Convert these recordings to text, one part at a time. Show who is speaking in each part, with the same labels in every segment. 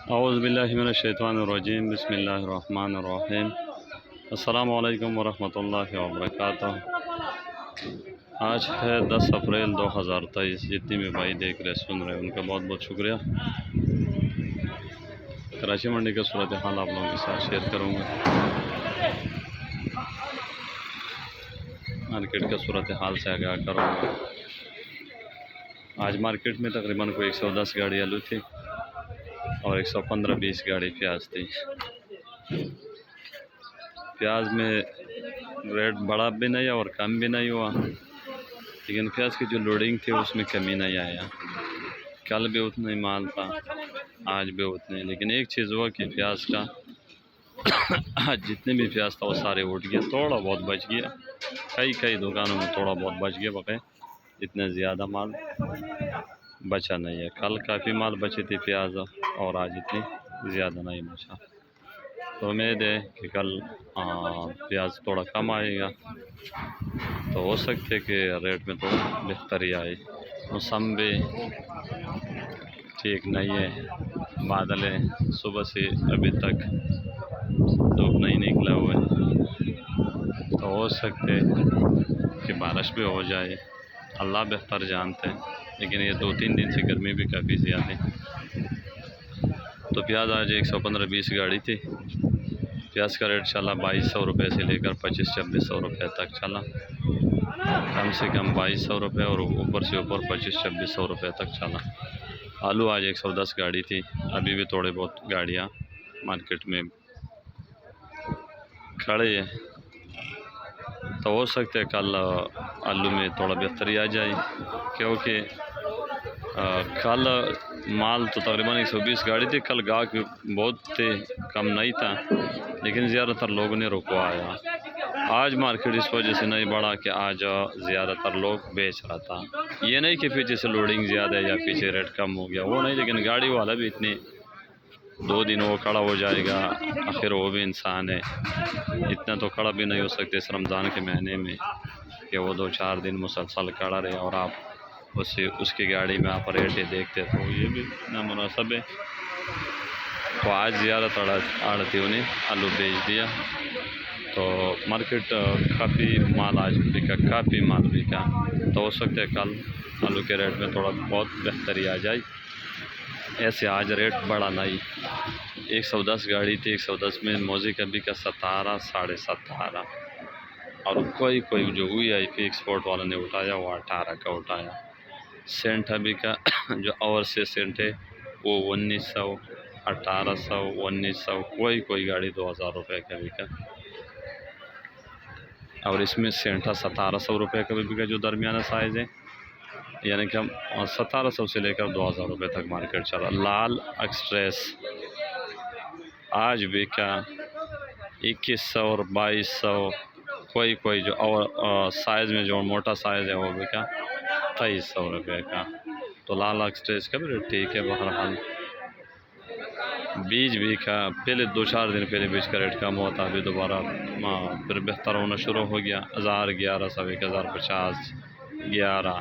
Speaker 1: औज़ुबिल्लाहिमिनश्शैतानिर्रजीम बिस्मिल्लाहिर्रहमानिर्रहीम। अस्सलामु अलैकुम वरहमतुल्लाहि वबरकातुहू। आज है 10 अप्रैल 2023। जितनी भी भाई देख रहे सुन रहे उनका बहुत बहुत शुक्रिया। कराची मंडी का सूरत हाल आप लोगों के साथ शेयर करूँगा। मार्केट का सूरत हाल से आगाह करूँगा। आज मार्केट में तकरीबन कोई 110 गाड़ी आलू थी और 115-20 गाड़ी प्याज थी। प्याज में रेट बढ़ा भी नहीं और कम भी नहीं हुआ, लेकिन प्याज की जो लोडिंग थी उसमें कमी नहीं आया। कल भी उतना ही माल था, आज भी उतने। लेकिन एक चीज़ हुआ कि प्याज का आज जितने भी प्याज था वो सारे उठ गया, थोड़ा बहुत बच गया। कई दुकानों में थोड़ा बहुत बच गया, बकाया इतना ज़्यादा माल बचा नहीं है। कल काफ़ी माल बचे थे प्याज और आज इतनी ज़्यादा नहीं बचा। तो उम्मीद है कि कल प्याज थोड़ा कम आएगा, तो हो सकते कि रेट में थोड़ा बेहतरी आए। मौसम भी ठीक नहीं है, बादल है, सुबह से अभी तक धूप नहीं निकला हुआ है, तो हो सकते कि बारिश भी हो जाए, अल्लाह बेहतर जानते हैं। लेकिन ये 2-3 दिन से गर्मी भी काफ़ी ज़्यादा है। तो प्याज आज 115-20 गाड़ी थी। प्याज का रेट चला 2200 रुपये से लेकर 2500-2600 रुपये तक चला। कम से कम 2200 रुपये और ऊपर से ऊपर 2500-2600 रुपये तक चला। आलू आज 110 गाड़ी थी। अभी भी थोड़े बहुत गाड़ियाँ मार्केट में खड़े हैं, तो हो सकता है कल आलू में थोड़ा बेहतरी आ जाए, क्योंकि कल माल तो तकरीबन 120 गाड़ी थी। कल गाहक बहुत थे, कम नहीं था, लेकिन ज़्यादातर लोगों ने रुकवाया। आज मार्केट इस वजह से नहीं बढ़ा कि आज ज़्यादातर लोग बेच रहा था। ये नहीं कि पीछे से लोडिंग ज़्यादा है या पीछे रेट कम हो गया, वो नहीं। लेकिन गाड़ी वाला भी इतने 2 दिन वो खड़ा हो जाएगा, आखिर वो भी इंसान है। इतना तो खड़ा भी नहीं हो सकते इस रमज़ान के महीने में कि वो 2-4 दिन मुसलसल खड़ा रहे और आप उसकी गाड़ी में आप रेट देखते, तो ये भी नामुनासिब है। तो आज ज़्यादातर आड़तियों ने आलू बेच दिया, तो मार्केट काफ़ी माल आज बिका, काफ़ी माल बिका। तो हो सकता है कल आलू के रेट में थोड़ा बहुत बेहतरी आ जाए। ऐसे आज रेट बढ़ा नहीं। 110 गाड़ी थी, 110 में मोज़ी का बिका 17, 17.5, और कोई जो हुई आई पी एक्सपोर्ट वाला ने उठाया वो 18 का उठाया। सेंट अभी का जो ओवरसीज सेंट है वो 1900, 1800, 1900, कोई गाड़ी 2000 रुपये का बिका। और इसमें सेंटा 1700 रुपये का भी बिका, जो दरमियाना साइज़ है, यानी कि हम 1700 से लेकर 2000 रुपये तक मार्केट चला। लाल एक्सप्रेस आज बिका 2100 और 2200। कोई जो और साइज़ में जो मोटा साइज़ है वो बिका 2300 रुपये का। तो लाल एक्सप्रेस का भी रेट ठीक है। बहरहाल बीज बिका, पहले 2-4 दिन पहले बीज का रेट कम हुआ था, अभी दोबारा फिर बेहतर होना शुरू हो गया। 1000, 1100, 1050, 11,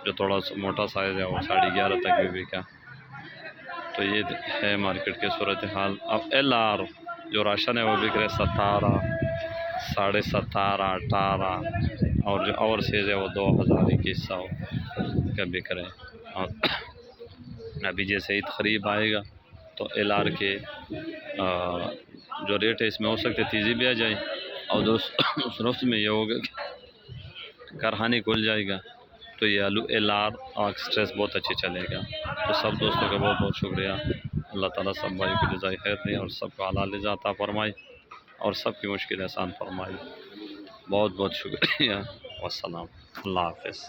Speaker 1: जो थोड़ा मोटा साइज़ है वो 11.5 तक भी बिका। तो ये है मार्केट के सूरत हाल। अब LR जो राशन है वो बिक रहे 17, 17.5, 18, और जो ओवरसीज है वो 2000-2100 का बिक रहे हैं। और अभी जैसे ईद करीब आएगा तो LR के जो रेट है इसमें हो सकते तेज़ी भी आ जाए, और उस रोज़ में ये होगा कि कारखाने खुल जाएगा, तो ये आलू LR और एक्सप्रेस बहुत अच्छे चलेगा। तो सब दोस्तों का बहुत बहुत शुक्रिया। अल्लाह ताला सब भाई को जज़ाए खैर दे और सबको हलाल रिज़्क़ अता फरमाए और सबकी मुश्किल आसान फरमाए। बहुत बहुत शुक्रिया। वस्सलाम, अल्लाह हाफ़िज़।